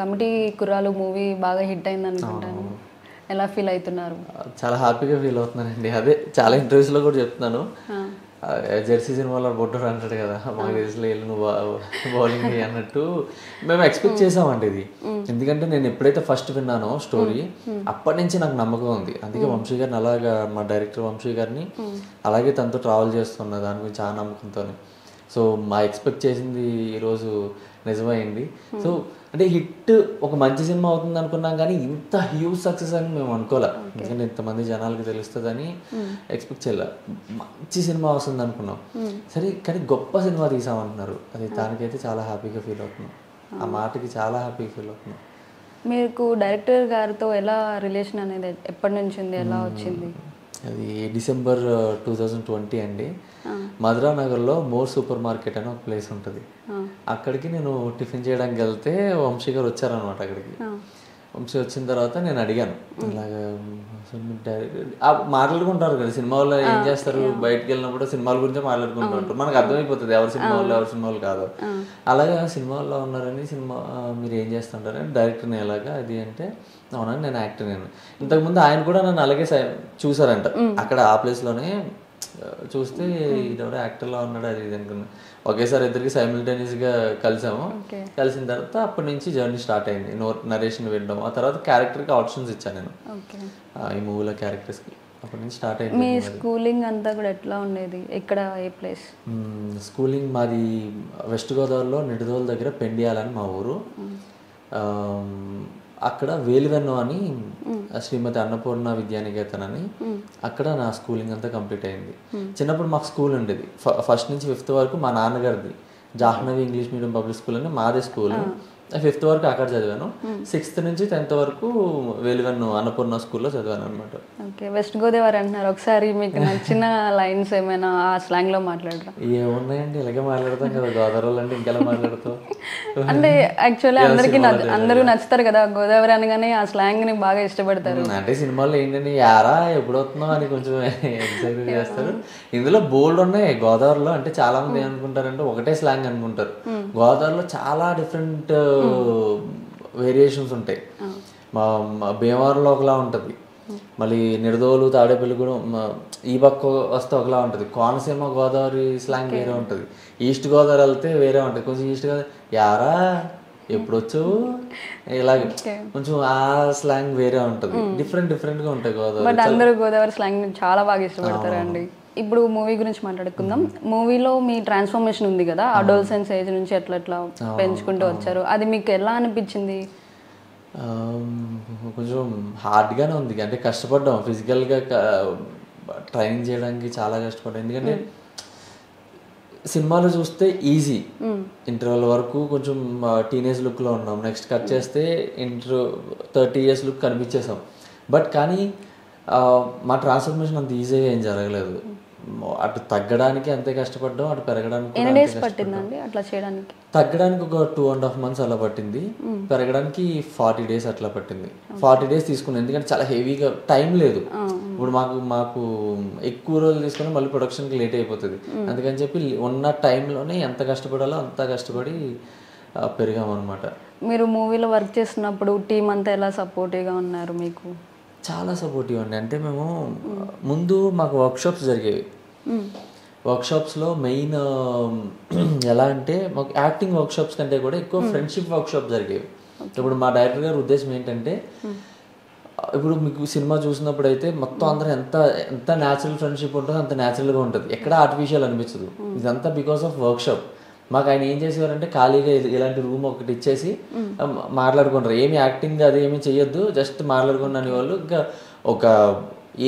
Committee కుర్రాలు movie బాగా hit అయింది అనుకుంటాను. ఎలా ఫీల్ అవుతున్నారు? చాలా హ్యాపీగా ఫీల్ అవుతున్నానండి. అదే చాలా ఇంటర్వ్యూస్లో కూడా చెప్తున్నాను. జెర్సీ సినిమాలో బొడ్డోడు అంటాడు కదా, మాకు తెలిసిన వెళ్ళి నువ్వు బౌలింగ్ అన్నట్టు మేము ఎక్స్పెక్ట్ చేసామండి ఇది. ఎందుకంటే నేను ఎప్పుడైతే ఫస్ట్ విన్నానో స్టోరీ అప్పటి నుంచి నాకు నమ్మకం ఉంది. అందుకే వంశీ గారిని అలాగా, మా డైరెక్టర్ వంశీ గారిని అలాగే తనతో ట్రావెల్ చేస్తున్నా దాని గురించి చాలా నమ్మకంతో. సో మా ఎక్స్పెక్ట్ చేసింది ఈరోజు నిజమైంది. సో అంటే హిట్ ఒక మంచి సినిమా అవుతుంది అనుకున్నాం, కానీ ఇంత హ్యూజ్ సక్సెస్ అని మేము అనుకోలే. ఎందుకంటే ఇంతమంది జనాలకి తెలుస్తుందని ఎక్స్పెక్ట్ చేయలే. మంచి సినిమా వస్తుంది అనుకున్నాం, సరే కానీ గొప్ప సినిమా తీసామంటున్నారు. అది దానికైతే చాలా హ్యాపీగా ఫీల్ అవుతున్నాం. ఆ మాటకి చాలా హ్యాపీగా ఫీల్ అవుతున్నాం. మీకు డైరెక్టర్ గారితో ఎలా రిలేషన్ అనేది ఎప్పటి నుంచి ఉంది, ఎలా వచ్చింది? అది డిసెంబర్ 2020 అండి. మధురా నగర్లో మోర్ సూపర్ మార్కెట్ అని ఒక ప్లేస్ ఉంటుంది. అక్కడికి నేను టిఫిన్ చేయడానికి వెళ్తే వంశీ గారు వచ్చారనమాట అక్కడికి. వంశీ వచ్చిన తర్వాత నేను అడిగాను, ఇలాగా మాట్లాడుకుంటారు కదా సినిమాలో ఏం చేస్తారు, బయటకు వెళ్ళినప్పుడు సినిమాల గురించే మాట్లాడుకుంటూ ఉంటారు. మనకు అర్థమైపోతుంది ఎవరి సినిమాలో ఎవరి సినిమాలు కాదు. అలాగా సినిమాల్లో ఉన్నారని, సినిమా మీరు ఏం చేస్తుంటారని డైరెక్టర్ని ఎలాగా అది అంటే, అవునండి నేను యాక్టర్. నేను ఇంతకుముందు ఆయన కూడా నన్ను అలాగే చూసారంట అక్కడ ఆ ప్లేస్లోనే. చూస్తే ఇదెవడో యాక్టర్లా ఉన్నాడు అది ఇది అనుకున్నా. ఒకేసారి ఇద్దరికి సైమిల్టేనియస్గా కలిసాము. కలిసిన తర్వాత అప్పటి నుంచి జర్నీ స్టార్ట్ అయింది. నరేషన్ వినడం, ఆ తర్వాత క్యారెక్టర్కి ఆప్షన్స్ ఇచ్చాను నేను ఈ మూవీలో క్యారెక్టర్స్కి. అప్పటి నుంచి స్టార్ట్ అయింది. మీ స్కూలింగ్ అంతా కూడా ఎట్లా ఉండేది? ఎక్కడ, ఏ ప్లేస్? స్కూలింగ్ మాది వెస్ట్ గోదావరిలో నిడదోలు దగ్గర పెండియాలని మా ఊరు. అక్కడ వేలివెన్ను అని శ్రీమతి అన్నపూర్ణ విద్యానికేతన్ అని, అక్కడ నా స్కూలింగ్ అంతా కంప్లీట్ అయింది. చిన్నప్పుడు మాకు స్కూల్ ఉండేది. ఫస్ట్ నుంచి 5th వరకు మా నాన్నగారిది Jahnavi English medium public school అని మాదే స్కూల్. 5th వరకు అక్కడ చదివాను. 6th నుంచి 10th వరకు వేలివెన్ను అన్నపూర్ణ స్కూల్లో చదివాను అనమాట. ఓకే, వెస్ట్ గోదావరి అంటున్నారు. ఒకసారి మీకు నచ్చిన లైన్స్ ఏమైనా ఆ స్లాంగ్ లో మాట్లాడరా? ఏమున్నాయండి, ఇలాగే మాట్లాడతాం కదా, గోదావరి అంటే ఇంకెలా మాట్లాడతాం. అంటే యాక్చువల్లీ అందరూ నచ్చుతారు కదా గోదావరి అనగానే, ఆ స్లాంగ్ ని బాగా ఇష్టపడతారు. అంటే సినిమాలో ఏంటంటే యారా ఎప్పుడు వస్తున్నావు అని కొంచెం ఎక్సైట్ చేస్తారు. ఇందులో బోల్డ్ ఉన్నాయి గోదావరిలో. అంటే చాలా మంది ఏమనుకుంటారంటే ఒకటే స్లాంగ్ అనుకుంటారు. గోదావరిలో చాలా డిఫరెంట్ వేరియేషన్స్ ఉంటాయి. మా భీమవరంలో ఒకలా ఉంటుంది, మళ్ళీ నిడదోలు తాడేపల్లి కూడా ఈ పక్క వస్తే ఒకలా ఉంటుంది. కోనసీమ గోదావరి స్లాంగ్ వేరే ఉంటుంది. ఈస్ట్ గోదావరి వెళ్తే వేరే ఉంటుంది. కొంచెం ఈస్ట్ గోదావరి యారా ఎప్పుడు వచ్చావు ఇలాగే కొంచెం ఆ స్లాంగ్ వేరే ఉంటుంది. డిఫరెంట్గా ఉంటాయి గోదావరి. బట్ అందరూ గోదావరి స్లాంగ్ చాలా బాగా ఇష్టపడతారండి. ఇప్పుడు మూవీ గురించి మాట్లాడుకుందాం. మూవీలో మీ ట్రాన్స్ఫర్మేషన్ ఉంది కదా, అడోలసెన్స్ ఏజ్ నుంచి ఎట్లా పెంచుకుంటూ వచ్చారు, అది మీకు ఎలా అనిపించింది? కొంచెం హార్డ్గానే ఉంది. అంటే కష్టపడ్డాం, ఫిజికల్గా ట్రైనింగ్ చేయడానికి చాలా కష్టపడ్డాం. ఎందుకంటే సినిమాలో చూస్తే ఈజీ, ఇంటర్వెల్ వరకు కొంచెం టీనేజ్ లుక్లో ఉన్నాం. నెక్స్ట్ కట్ చేస్తే 30 years లుక్ కనిపించేసాం. బట్ కానీ మా ట్రాన్స్ఫర్మేషన్ అంత ఈజీగా ఏం జరగలేదు. అటు తగ్గడానికి అంతే కష్టపడ్డాం, అటు పెరగడానికి ఎన్ని డేస్ పట్టిందండి అట్లా చేయడానికి? తగ్గడానికి ఒక 2.5 months అలా పట్టింది. పెరగడానికి 40 days అట్లా పట్టింది. 40 days తీసుకున్నాం ఎందుకంటే చాలా హెవీగా టైం లేదు. ఇప్పుడు మాకు ఎక్కువ రోజులు తీసుకుని మళ్ళీ ప్రొడక్షన్కి లేట్ అయిపోతుంది. అందుకని చెప్పి ఉన్న టైంలోనే ఎంత కష్టపడాలో అంత కష్టపడి పెరిగామన్నమాట. మీరు మూవీలో వర్క్ చేస్తున్నప్పుడు టీం అంతా ఎలా సపోర్టివ్గా ఉన్నారు మీకు? చాలా సపోర్టివ్ అండి. అంటే మేము ముందు మాకు వర్క్షాప్స్ జరిగేవి. వర్క్షాప్స్లో మెయిన్ ఎలా అంటే మాకు యాక్టింగ్ వర్క్షాప్స్ కంటే కూడా ఎక్కువ ఫ్రెండ్షిప్ వర్క్షాప్ జరిగేవి. ఇప్పుడు మా డైరెక్టర్ గారి ఉద్దేశం ఏంటంటే, ఇప్పుడు మీకు సినిమా చూసినప్పుడు అయితే మొత్తం అందరూ ఎంత న్యాచురల్ ఫ్రెండ్షిప్ ఉంటుందో అంత న్యాచురల్గా ఉంటుంది, ఎక్కడ ఆర్టిఫిషియల్ అనిపించదు. ఇదంతా బికాస్ ఆఫ్ వర్క్షాప్. మాకు ఆయన ఏం చేసేవారంటే ఖాళీగా ఇలాంటి రూమ్ ఒకటి ఇచ్చేసి మాట్లాడుకుంటారు. ఏమి యాక్టింగ్ అది ఏమి చెయ్యొద్దు, జస్ట్ మాట్లాడుకుని అనేవాళ్ళు. ఇంకా ఒక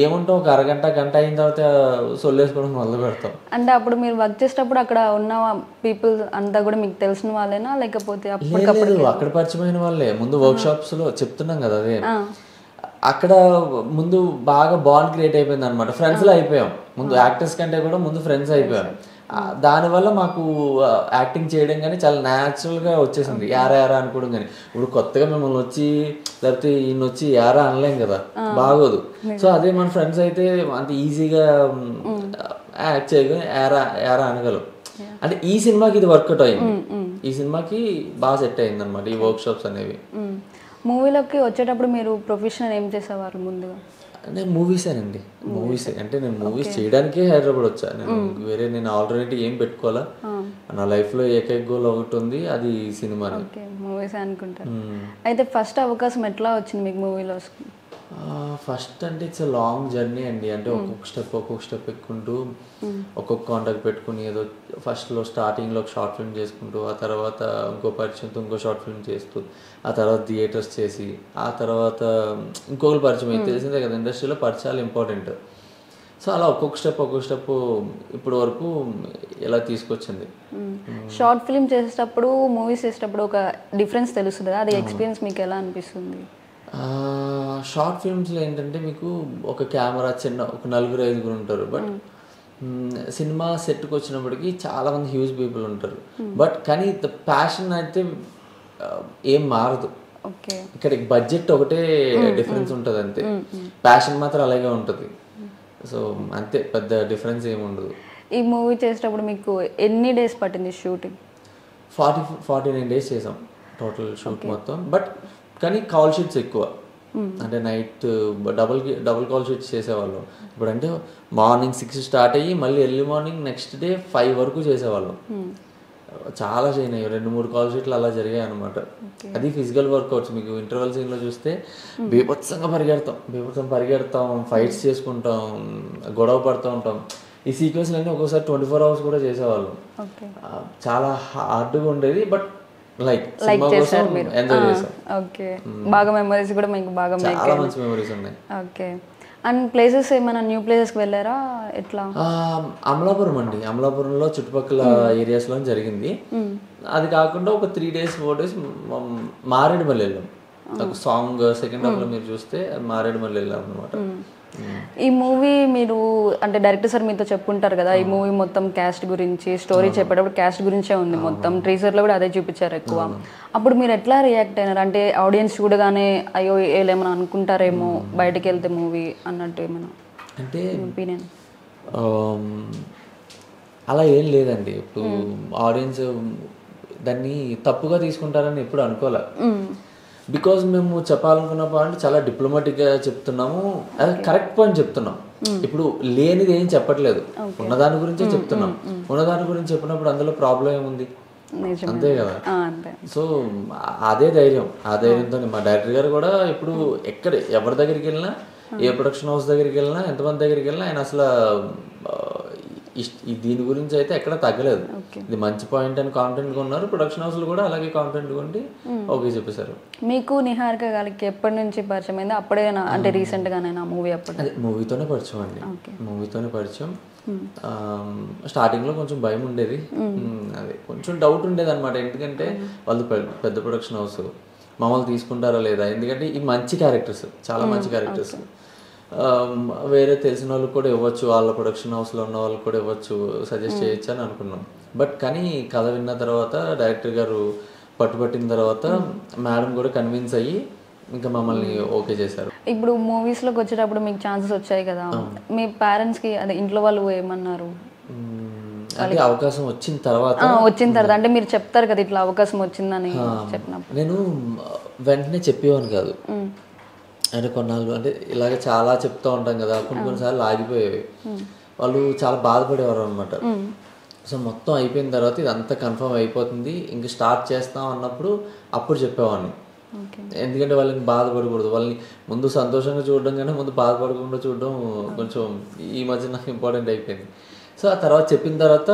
ఏముంటాం ఒక అరగంట గంట అయిన తర్వాత సొల్లేసుకోవడం మొదలు పెడతాం. అంటే అప్పుడు మీరు వర్క్ చేసేటప్పుడు అక్కడ ఉన్న పీపుల్ అంతా కూడా మీకు తెలిసిన వాళ్ళేనా, లేకపోతే అక్కడ పరిచయమైన వాళ్ళే? ముందు వర్క్షాప్స్లో చెప్తున్నాం కదా, అదే అక్కడ ముందు బాగా బాండ్ క్రియేట్ అయిపోయింది అనమాట. ఫ్రెండ్స్లో అయిపోయాం ముందు, యాక్టర్స్ కంటే కూడా ముందు ఫ్రెండ్స్ అయిపోయాం. దానివల్ల మాకు యాక్టింగ్ చేయడం కానీ చాలా న్యాచురల్గా వచ్చేసింది. యారా అనుకోవడం కానీ. ఇప్పుడు కొత్తగా మిమ్మల్ని వచ్చి లేకపోతే ఈయన వచ్చి యారా అనలేం కదా, బాగోదు. సో అదే మన ఫ్రెండ్స్ అయితే అంత ఈజీగా యాక్ట్ చేయగానే యారా అనగలం. అంటే ఈ సినిమాకి ఇది వర్కౌట్ అయింది. ఈ సినిమాకి బాగా సెట్ అయింది అనమాట ఈ వర్క్ షాప్స్ అనేవి. మూవీలోకి వచ్చేటప్పుడు మీరు ప్రొఫెషనల్ ఏం చేసేవారు ముందుగా? నేను మూవీసేనండి, మూవీసే. అంటే నేను మూవీస్ చేయడానికే హైదరాబాద్ వచ్చా. నేను ఆల్టర్నేటివ్ ఏం పెట్టుకోవాలా. నా లైఫ్లో ఏకైక గోల్ ఒకటి ఉంది, అది సినిమా. మూవీస్ అనుకుంటారు. అయితే ఫస్ట్ అవకాశం ఎట్లా వచ్చింది మీకు మూవీలో? ఫస్ట్ అంటే ఇట్స్ లాంగ్ జర్నీ అండి. అంటే ఒక్కొక్క స్టెప్ ఎక్కుంటూ ఒక్కొక్క కాంటాక్ట్ పెట్టుకుని ఏదో ఫస్ట్లో స్టార్టింగ్లో ఒక షార్ట్ ఫిల్మ్ చేసుకుంటూ, ఆ తర్వాత ఇంకో పరిచయంతో ఇంకో షార్ట్ ఫిల్మ్ చేస్తూ, ఆ తర్వాత థియేటర్స్ చేసి, ఆ తర్వాత ఇంకొకరు పరిచయం అయితే తెలిసిందే కదా, ఇండస్ట్రీలో పరిచయాలు ఇంపార్టెంట్. సో అలా ఒక్కొక్క స్టెప్ ఇప్పటి వరకు ఎలా తీసుకొచ్చింది. షార్ట్ ఫిల్మ్ చేసేటప్పుడు, మూవీస్ చేసేటప్పుడు ఒక డిఫరెన్స్ తెలుస్తుంది కదా, అది ఎక్స్పీరియన్స్ మీకు ఎలా అనిపిస్తుంది? షార్ట్ ఫిల్మ్స్లో ఏంటంటే మీకు ఒక కెమెరా ఒక 4-5 ఉంటారు. బట్ సినిమా సెట్కి వచ్చినప్పటికీ చాలామంది హ్యూజ్ పీపుల్ ఉంటారు. బట్ కానీ ద ప్యాషన్ అయితే ఏం మారదు. ఇక్కడ బడ్జెట్ ఒకటే డిఫరెన్స్ ఉంటుంది అంతే, ప్యాషన్ మాత్రం అలాగే ఉంటుంది. సో అంతే, పెద్ద డిఫరెన్స్ ఏమి ఉండదు. ఈ మూవీ చేసేటప్పుడు మీకు ఎన్ని డేస్ పట్టింది షూటింగ్? 49 days చేసాం టోటల్ షూట్ మొత్తం. బట్ కానీ కాల్ షీట్స్ ఎక్కువ, అంటే నైట్ డబుల్ కాల్ షీట్స్ చేసేవాళ్ళం. ఇప్పుడు అంటే మార్నింగ్ 6 స్టార్ట్ అయ్యి మళ్ళీ ఎర్లీ మార్నింగ్ నెక్స్ట్ డే 5 వరకు చేసేవాళ్ళం. చాలా చేయనాయి, 2-3 కాల్ షీట్లు అలా జరిగాయి అనమాట. అది ఫిజికల్ వర్కౌట్స్. మీకు ఇంటర్వెల్ సీన్లో చూస్తే బీభత్సంగా పరిగెడతాం, ఫైట్స్ చేసుకుంటాం, గొడవ పడుతూ ఉంటాం. ఈ సీక్వెన్స్లు అన్నీ ఒక్కోసారి 24 hours కూడా చేసేవాళ్ళం. చాలా హార్డ్గా ఉండేది. బట్ లైక్ చేశారు మీరు, ఎంజాయ్ చేశారు. ఓకే, బాగా మెమరీస్ కూడా మీకు బాగా చాలా మంచి మెమరీస్ ఉన్నాయి. ఓకే. అండ్ ప్లేసెస్ ఏమైనా న్యూ ప్లేసెస్కి వెళ్ళారా ఎట్లా? అమలాపురం అండి, అమలాపురంలో చుట్టుపక్కల ఏరియాస్లో జరిగింది. అది కాకుండా ఒక 3 days 4 days మారేడుమల్లి వెళ్ళాం. ఒక సాంగ్ సెకండ్ హాఫ్లో మీరు చూస్తే మారేడుమల్లి వెళ్ళాం అనమాట. ఈ మూవీ మీరు అంటే డైరెక్టర్ సార్ మీతో చెప్పుంటారు కదా, ఈ మూవీ మొత్తం క్యాస్ట్ గురించి, స్టోరీ చెప్పేటప్పుడు క్యాస్ట్ గురించే ఉంది మొత్తం, టీజర్లో కూడా అదే చూపించారు ఎక్కువ. అప్పుడు మీరు ఎట్లా రియాక్ట్ అయినారు? అంటే ఆడియన్స్ చూడగానే అయ్యో ఏమైనా అనుకుంటారేమో బయటకు వెళ్తే మూవీ అన్నట్టు ఏమైనా అంటే ఒపీనియన్? అలా ఏం లేదండి. ఇప్పుడు ఆడియన్స్ దాన్ని తప్పుగా తీసుకుంటారని ఎప్పుడు అనుకోలే. బికాజ్ మేము చెప్పాలనుకున్న పాయింట్ చాలా డిప్లొమాటిక్గా చెప్తున్నాము, అది కరెక్ట్ పాయింట్ చెప్తున్నాం. ఇప్పుడు లేనిది ఏం చెప్పట్లేదు, ఉన్నదాని గురించే చెప్తున్నాం. ఉన్నదాని గురించి చెప్పినప్పుడు అందులో ప్రాబ్లం ఏముంది? అంతే కదా. సో అదే ధైర్యంతో మా డైరెక్టర్ గారు కూడా ఇప్పుడు ఎవరి దగ్గరికి వెళ్ళినా, ఏ ప్రొడక్షన్ హౌస్ దగ్గరికి వెళ్ళినా, ఎంతమంది దగ్గరికి వెళ్ళినా ఆయన అసలు దీని గురించి అయితే ఎక్కడ తగ్గలేదు. ఇది మంచి పాయింట్ అని కాన్ఫిడెంట్గా ఉన్నారు. ప్రొడక్షన్ హౌస్లు కూడా అలాగే కాన్ఫిడెంట్గా ఉండి ఓకే చెప్పేశారు. మీకు నిహారిక గారికి ఎప్పటి నుంచి పరిచయం అయింది? అప్పుడే అంటే రీసెంట్గానైనా మూవీ? అప్పుడు అదే మూవీతోనే పరిచయం అండి, మూవీతోనే పరిచయం. స్టార్టింగ్లో కొంచెం భయం ఉండేది, అదే కొంచెం డౌట్ ఉండేది అనమాట. ఎందుకంటే వాళ్ళు పెద్ద ప్రొడక్షన్ హౌస్, మమ్మల్ని తీసుకుంటారా లేదా, ఎందుకంటే ఈ మంచి క్యారెక్టర్స్, చాలా మంచి క్యారెక్టర్స్. వేరే తెలిసిన వాళ్ళకి కూడా ఇవ్వచ్చు, వాళ్ళ ప్రొడక్షన్ హౌస్లో ఉన్న వాళ్ళకి కూడా ఇవ్వచ్చు, సజెస్ట్ చేయొచ్చు అని అనుకున్నాం. బట్ కానీ కథ విన్న తర్వాత, డైరెక్టర్ గారు పట్టుబట్టిన తర్వాత మేడం కూడా కన్విన్స్ అయ్యి ఇంకా మమ్మల్ని ఓకే చేశారు. ఇప్పుడు మూవీస్లోకి వచ్చేటప్పుడు మీకు ఛాన్సెస్ వచ్చాయి కదా, మీ పేరెంట్స్కి అదే ఇంట్లో వాళ్ళు ఏమన్నారు? అంటే అవకాశం వచ్చిన తర్వాత అంటే మీరు చెప్తారు కదా ఇట్లా అవకాశం వచ్చిందని చెప్పినప్పుడు? నేను వెంటనే చెప్పేవాను కాదు. అంటే కొన్నాళ్ళు అంటే ఇలాగ చాలా చెప్తూ ఉంటాం కదా, కొన్నిసార్లు ఆగిపోయేవి. వాళ్ళు చాలా బాధపడేవారు అనమాట. సో మొత్తం అయిపోయిన తర్వాత ఇదంతా కన్ఫర్మ్ అయిపోతుంది, ఇంక స్టార్ట్ చేస్తాం అన్నప్పుడు అప్పుడు చెప్పేవాడిని. ఎందుకంటే వాళ్ళని బాధపడకూడదు, వాళ్ళని ముందు సంతోషంగా చూడడం కానీ ముందు బాధపడకుండా చూడడం కొంచెం ఈ మధ్య నాకు ఇంపార్టెంట్ అయిపోయింది. సో ఆ తర్వాత చెప్పిన తర్వాత,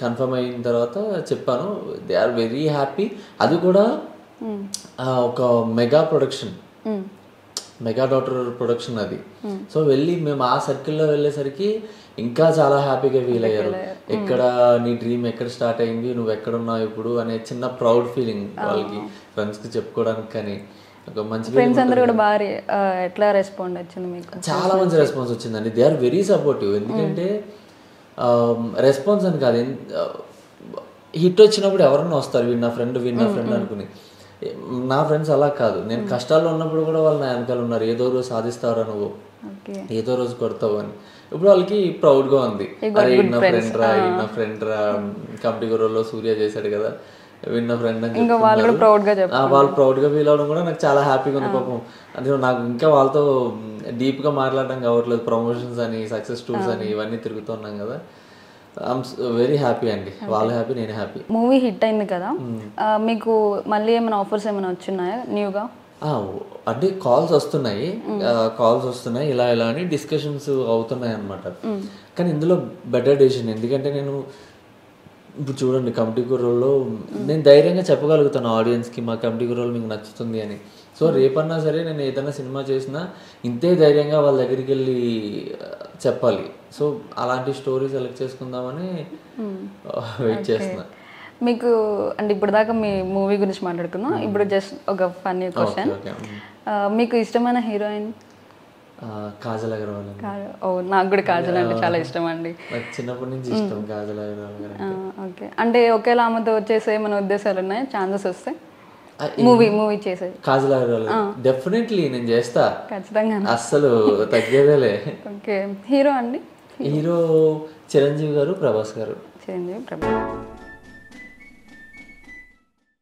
కన్ఫర్మ్ అయిన తర్వాత చెప్పాను. They are very happy. అది కూడా ఒక మెగా డాటర్ ప్రొడక్షన్ అది. సో వెళ్ళి మేము ఆ సర్కిల్లో వెళ్ళేసరికి ఇంకా చాలా హ్యాపీగా ఫీల్ అయ్యారు. ఎక్కడ నీ డ్రీమ్ ఎక్కడ స్టార్ట్ అయింది, నువ్వు ఎక్కడున్నావు ఇప్పుడు అనే చిన్న ప్రౌడ్ ఫీలింగ్ వాళ్ళకి, ఫ్రెండ్స్కి చెప్పుకోవడానికి. కానీ ఒక మంచి ఫ్రెండ్స్ అందరూ కూడా బాగా ఎట్లా రెస్పాండ్ వచ్చింది మీకు? చాలా మంచి రెస్పాన్స్ వచ్చిందండి. They are very supportive. ఎందుకంటే రెస్పాన్స్ అని కాదు, హిట్ వచ్చినప్పుడు ఎవరన్నా వస్తారు, వీడు నా ఫ్రెండ్ అనుకుని. నా ఫ్రెండ్స్ అలా కాదు, నేను కష్టాల్లో ఉన్నప్పుడు కూడా వాళ్ళు నా వెనకాల ఉన్నారు. ఏదో రోజు సాధిస్తారా నువ్వు, ఏదో రోజు కొడతావు అని. ఇప్పుడు వాళ్ళకి ప్రౌడ్గా ఉంది, అరే నా ఫ్రెండ్ రా కమిటీ గురువులో సూర్య చేశాడు కదా, విన్న ఫ్రెండ్ అని ఇంకా వాళ్ళు కూడా ప్రౌడ్గా చెప్పారు. వాళ్ళు ప్రౌడ్గా ఫీల్ అవడం కూడా నాకు చాలా హ్యాపీగా ఉంది పాపం. అంటే నాకు ఇంకా వాళ్ళతో డీప్గా మాట్లాడడం కావట్లేదు. ప్రమోషన్స్ అని, సక్సెస్ టూర్స్ అని ఇవన్నీ తిరుగుతున్నాం కదా. ఐఎమ్ వెరీ హ్యాపీ అండి. వాళ్ళు హ్యాపీ, నేను హ్యాపీ. మూవీ హిట్ అయింది కదా, మీకు మళ్ళీ ఏమైనా ఆఫర్స్ ఏమైనా వచ్చినాయా న్యూగా? అంటే కాల్స్ వస్తున్నాయి, ఇలా అని డిస్కషన్స్ అవుతున్నాయి అనమాట. కానీ ఇందులో బెటర్ డెసిషన్. ఎందుకంటే నేను ఇప్పుడు చూడండి, కమిటీ కుర్రోల్లో నేను ధైర్యంగా చెప్పగలుగుతాను ఆడియన్స్కి మా కమిటీ కుర్రోలు మీకు నచ్చుతుంది అని. సో రేపన్నా సరే నేను ఏదైనా సినిమా చేసినా ఇంతే ధైర్యంగా వాళ్ళ దగ్గరికి వెళ్ళి చెప్పాలి. సో అలాంటి స్టోరీ సెలెక్ట్ చేసుకుందామని వెయిట్ చేస్తున్నా. మీకు అంటే ఇప్పుడు దాకా మీ మూవీ గురించి మాట్లాడుకుందాం. ఇప్పుడు జస్ట్ ఒక ఫన్నీ క్వశ్చన్, మీకు ఇష్టమైన హీరోయిన్? కాజల్ అగర్వాల్. ఓ, నాకు కూడా కాజల్ అంటే చాలా ఇష్టం అండి. చిన్నప్పటి నుంచి ఇష్టం కాజల్ అగర్వాల్ గారు. ఓకే, అంటే ఒకేలా ఆమెతో వచ్చేసే మన ఉద్దేశాలు ఉన్నాయి, ఛాన్సెస్ వస్తే మూవీ చేసేది? కాజల్ అగర్వాల్ డెఫినెట్లీ నేను చేస్తా ఖచ్చితంగా, అస్సలు తగ్గేదేలే. ఓకే, హీరో అండి? హీరో చిరంజీవి గారు, ప్రభాస్ గారు. చిరంజీవి, ప్రభాస్.